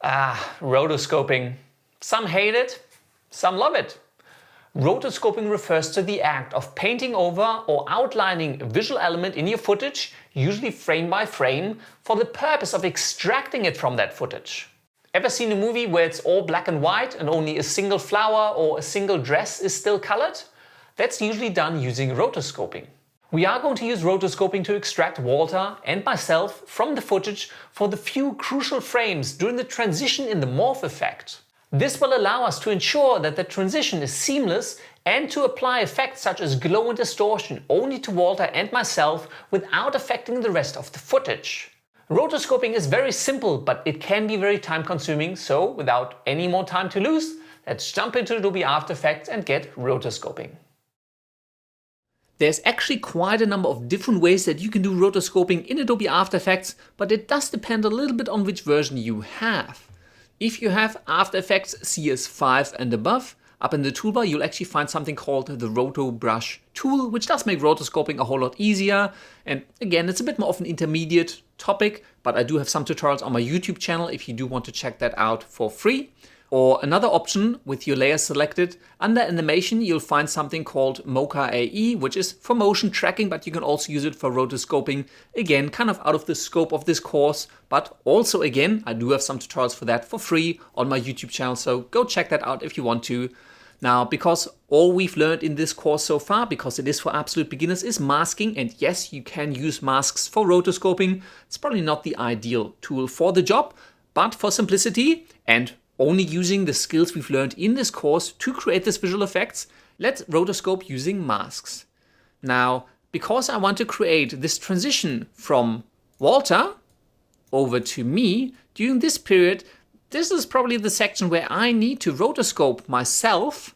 Rotoscoping. Some hate it, some love it. Rotoscoping refers to the act of painting over or outlining a visual element in your footage, usually frame by frame, for the purpose of extracting it from that footage. Ever seen a movie where it's all black and white and only a single flower or a single dress is still colored? That's usually done using rotoscoping. We are going to use rotoscoping to extract Walter and myself from the footage for the few crucial frames during the transition in the morph effect. This will allow us to ensure that the transition is seamless and to apply effects such as glow and distortion only to Walter and myself without affecting the rest of the footage. Rotoscoping is very simple, but it can be very time consuming, so without any more time to lose, let's jump into Adobe After Effects and get rotoscoping. There's actually quite a number of different ways that you can do rotoscoping in Adobe After Effects, but it does depend a little bit on which version you have. If you have After Effects CS5 and above, up in the toolbar you'll actually find something called the Roto Brush tool, which does make rotoscoping a whole lot easier. And again, it's a bit more of an intermediate topic, but I do have some tutorials on my YouTube channel if you do want to check that out for free. Or another option, with your layer selected, under animation you'll find something called Mocha AE, which is for motion tracking, but you can also use it for rotoscoping. Again, kind of out of the scope of this course, but also again, I do have some tutorials for that for free on my YouTube channel, so go check that out if you want to. Now, because all we've learned in this course so far, because it is for absolute beginners, is masking, and yes, you can use masks for rotoscoping. It's probably not the ideal tool for the job, but for simplicity and only using the skills we've learned in this course to create these visual effects, let's rotoscope using masks. Now, because I want to create this transition from Walter over to me during this period, this is probably the section where I need to rotoscope myself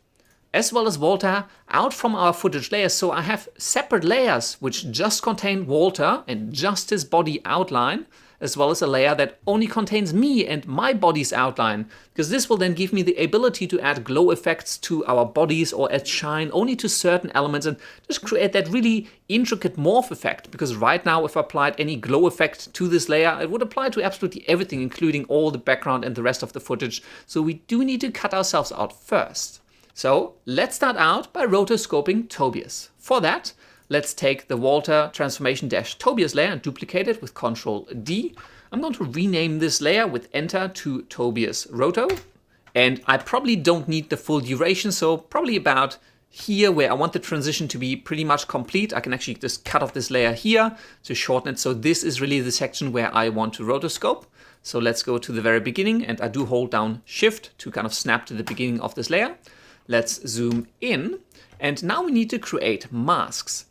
as well as Walter out from our footage layers. So I have separate layers which just contain Walter and just his body outline, as well as a layer that only contains me and my body's outline, because this will then give me the ability to add glow effects to our bodies or add shine only to certain elements and just create that really intricate morph effect. Because right now, if I applied any glow effect to this layer, it would apply to absolutely everything, including all the background and the rest of the footage. So we do need to cut ourselves out first. So let's start out by rotoscoping Tobias. For that, let's take the Walter transformation-Tobias layer and duplicate it with Ctrl D. I'm going to rename this layer with Enter to Tobias Roto. And I probably don't need the full duration, so probably about here where I want the transition to be pretty much complete. I can actually just cut off this layer here to shorten it. So this is really the section where I want to rotoscope. So let's go to the very beginning, and I do hold down Shift to kind of snap to the beginning of this layer. Let's zoom in, and now we need to create masks.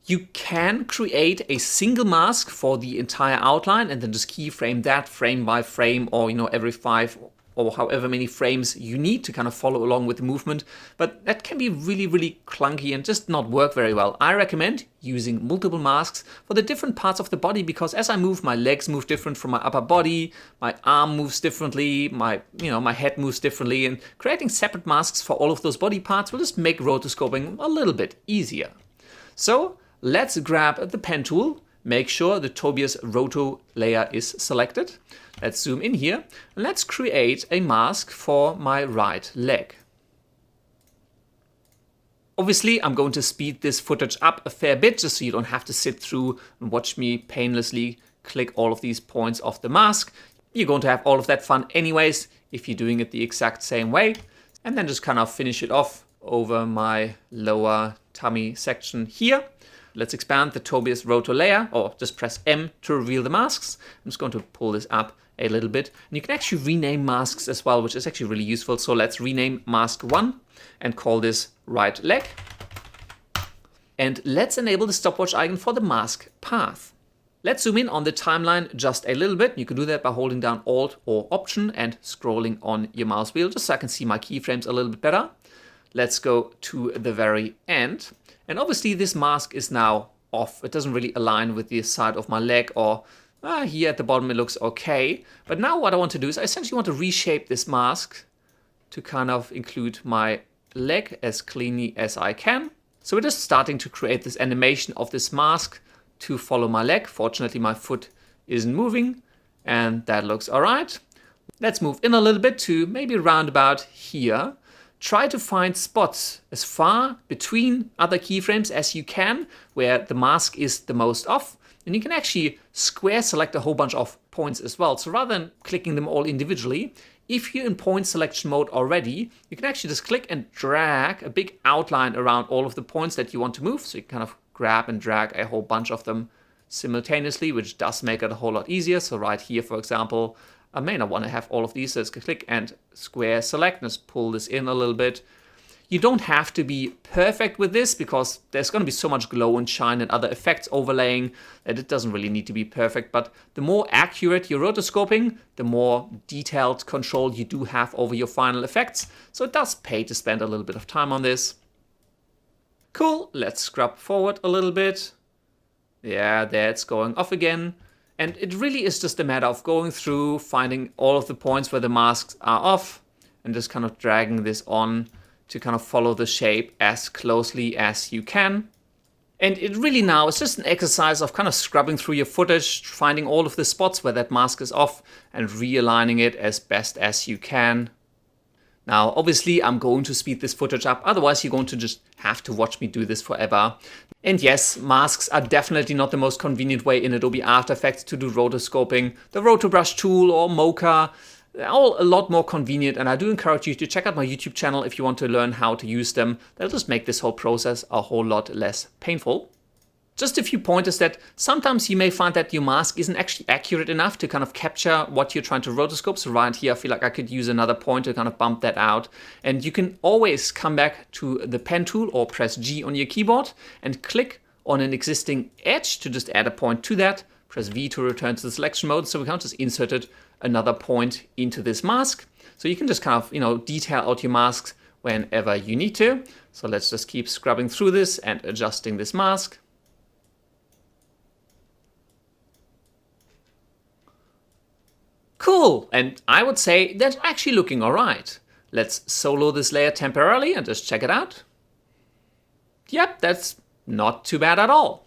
You can create a single mask for the entire outline and then just keyframe that frame by frame, or every 5 or however many frames you need to kind of follow along with the movement. But that can be really, really clunky and just not work very well. I recommend using multiple masks for the different parts of the body, because as I move, my legs move different from my upper body, my arm moves differently, my head moves differently, and creating separate masks for all of those body parts will just make rotoscoping a little bit easier. So let's grab the pen tool, make sure the Tobias Roto layer is selected. Let's zoom in here, and let's create a mask for my right leg. Obviously, I'm going to speed this footage up a fair bit, just so you don't have to sit through and watch me painlessly click all of these points of the mask. You're going to have all of that fun anyways, if you're doing it the exact same way. And then just kind of finish it off over my lower tummy section here. Let's expand the Tobias Roto layer, or just press M to reveal the masks. I'm just going to pull this up a little bit. And you can actually rename masks as well, which is actually really useful. So let's rename mask 1 and call this right leg. And let's enable the stopwatch icon for the mask path. Let's zoom in on the timeline just a little bit. You can do that by holding down Alt or Option and scrolling on your mouse wheel, just so I can see my keyframes a little bit better. Let's go to the very end. And obviously this mask is now off. It doesn't really align with the side of my leg, or here at the bottom it looks okay. But now what I want to do is I essentially want to reshape this mask to kind of include my leg as cleanly as I can. So we're just starting to create this animation of this mask to follow my leg. Fortunately, my foot isn't moving, and that looks all right. Let's move in a little bit to maybe round about here. Try to find spots as far between other keyframes as you can where the mask is the most off. And you can actually square select a whole bunch of points as well. So rather than clicking them all individually, if you're in point selection mode already, you can actually just click and drag a big outline around all of the points that you want to move. So you can kind of grab and drag a whole bunch of them simultaneously, which does make it a whole lot easier. So right here, for example, I may not want to have all of these, so let's click and square select. Let's pull this in a little bit. You don't have to be perfect with this because there's going to be so much glow and shine and other effects overlaying that it doesn't really need to be perfect. But the more accurate your rotoscoping, the more detailed control you do have over your final effects. So it does pay to spend a little bit of time on this. Cool, let's scrub forward a little bit. Yeah, there it's going off again. And it really is just a matter of going through, finding all of the points where the masks are off, and just kind of dragging this on to kind of follow the shape as closely as you can. And it really now is just an exercise of kind of scrubbing through your footage, finding all of the spots where that mask is off, and realigning it as best as you can. Now, obviously, I'm going to speed this footage up, otherwise you're going to just have to watch me do this forever. And yes, masks are definitely not the most convenient way in Adobe After Effects to do rotoscoping. The Rotobrush tool or Mocha, they're all a lot more convenient, and I do encourage you to check out my YouTube channel if you want to learn how to use them. That'll just make this whole process a whole lot less painful. Just a few pointers that sometimes you may find that your mask isn't actually accurate enough to kind of capture what you're trying to rotoscope. So right here, I feel like I could use another point to kind of bump that out. And you can always come back to the pen tool or press G on your keyboard and click on an existing edge to just add a point to that. Press V to return to the selection mode. So we can just insert another point into this mask. So you can just kind of, detail out your masks whenever you need to. So let's just keep scrubbing through this and adjusting this mask. Cool, and I would say that's actually looking all right. Let's solo this layer temporarily and just check it out. Yep, that's not too bad at all.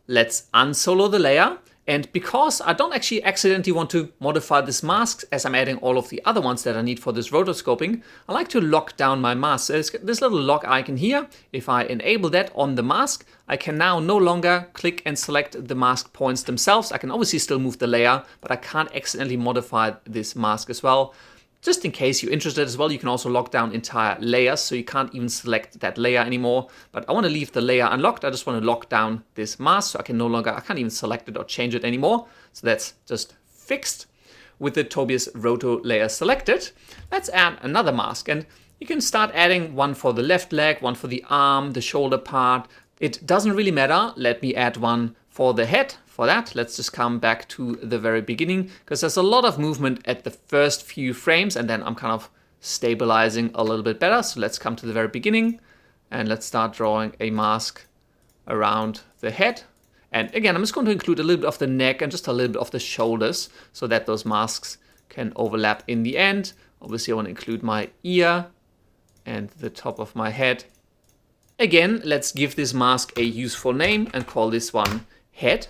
Let's unsolo the layer, and because I don't actually accidentally want to modify this mask as I'm adding all of the other ones that I need for this rotoscoping, I like to lock down my mask. So there's this little lock icon here. If I enable that on the mask, I can now no longer click and select the mask points themselves. I can obviously still move the layer, but I can't accidentally modify this mask as well. Just in case you're interested as well, you can also lock down entire layers, so you can't even select that layer anymore. But I want to leave the layer unlocked. I just want to lock down this mask, so I can't even select it or change it anymore. So that's just fixed. With the Tobias Roto layer selected, let's add another mask. And you can start adding one for the left leg, one for the arm, the shoulder part. It doesn't really matter. Let me add one for the head. For that, let's just come back to the very beginning, because there's a lot of movement at the first few frames, and then I'm kind of stabilizing a little bit better. So let's come to the very beginning, and let's start drawing a mask around the head. And again, I'm just going to include a little bit of the neck and just a little bit of the shoulders so that those masks can overlap in the end. Obviously, I want to include my ear and the top of my head. Again, let's give this mask a useful name and call this one head.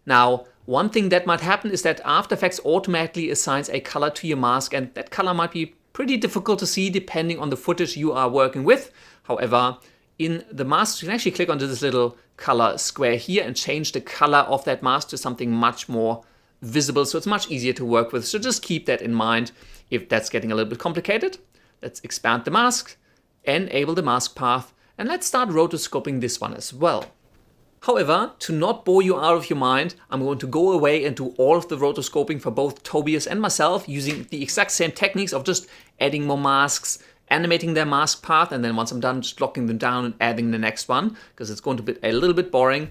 Now, one thing that might happen is that After Effects automatically assigns a color to your mask, and that color might be pretty difficult to see depending on the footage you are working with. However, in the mask, you can actually click onto this little color square here and change the color of that mask to something much more visible, so it's much easier to work with. So just keep that in mind if that's getting a little bit complicated. Let's expand the mask, enable the mask path, and let's start rotoscoping this one as well. However, to not bore you out of your mind, I'm going to go away and do all of the rotoscoping for both Tobias and myself using the exact same techniques of just adding more masks, animating their mask path, and then once I'm done, just locking them down and adding the next one, because it's going to be a little bit boring.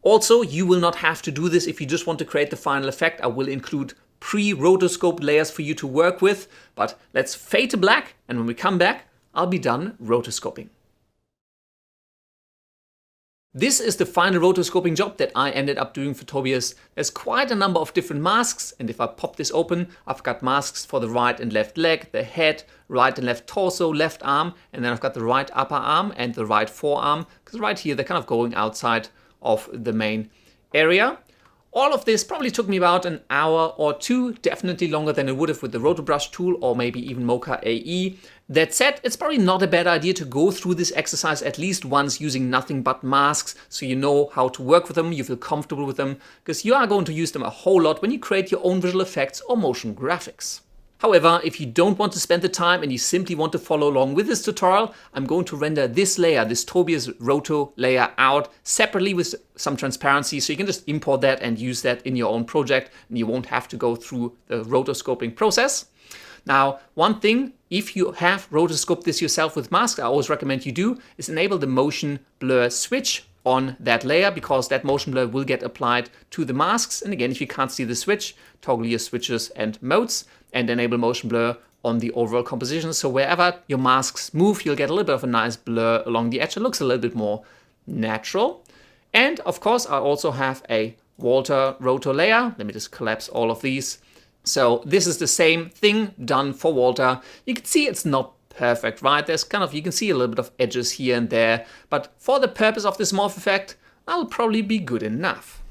Also, you will not have to do this if you just want to create the final effect. I will include pre-rotoscoped layers for you to work with, but let's fade to black, and when we come back, I'll be done rotoscoping. This is the final rotoscoping job that I ended up doing for Tobias. There's quite a number of different masks, and if I pop this open, I've got masks for the right and left leg, the head, right and left torso, left arm, and then I've got the right upper arm and the right forearm, because right here they're kind of going outside of the main area. All of this probably took me about an hour or two, definitely longer than it would have with the Rotobrush tool or maybe even Mocha AE. That said, it's probably not a bad idea to go through this exercise at least once using nothing but masks, so you know how to work with them, you feel comfortable with them, because you are going to use them a whole lot when you create your own visual effects or motion graphics. However, if you don't want to spend the time and you simply want to follow along with this tutorial, I'm going to render this layer, this Tobias Roto layer out separately with some transparency, so you can just import that and use that in your own project and you won't have to go through the rotoscoping process. Now, one thing, if you have rotoscoped this yourself with masks, I always recommend you do, is enable the motion blur switch on that layer, because that motion blur will get applied to the masks. And again, if you can't see the switch, toggle your switches and modes and enable motion blur on the overall composition. So wherever your masks move, you'll get a little bit of a nice blur along the edge. It looks a little bit more natural. And of course, I also have a Walter Roto layer. Let me just collapse all of these. So this is the same thing done for Walter. You can see it's not perfect, right? There's kind of, you can see a little bit of edges here and there, but for the purpose of this morph effect, that'll probably be good enough.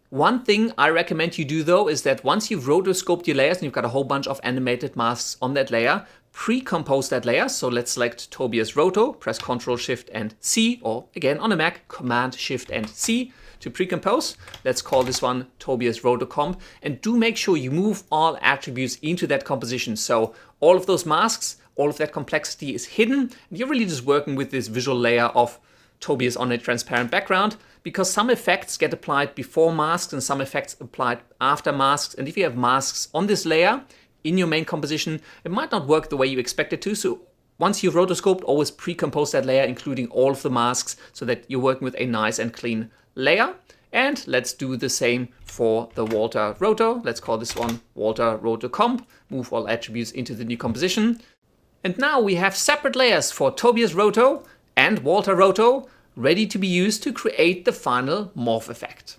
One thing I recommend you do though is that once you've rotoscoped your layers and you've got a whole bunch of animated masks on that layer, pre-compose that layer. So let's select Tobias Roto, press Ctrl Shift and C, or again on a Mac, Command Shift and C to pre-compose. Let's call this one Tobias Roto Comp, and do make sure you move all attributes into that composition. So all of those masks, all of that complexity is hidden. And you're really just working with this visual layer of Tobias on a transparent background, because some effects get applied before masks and some effects applied after masks. And if you have masks on this layer in your main composition, it might not work the way you expect it to. So once you've rotoscoped, always pre-compose that layer, including all of the masks, so that you're working with a nice and clean layer. And let's do the same for the Walter Roto. Let's call this one Walter Roto Comp. Move all attributes into the new composition. And now we have separate layers for Tobias Roto and Walter Roto ready to be used to create the final morph effect.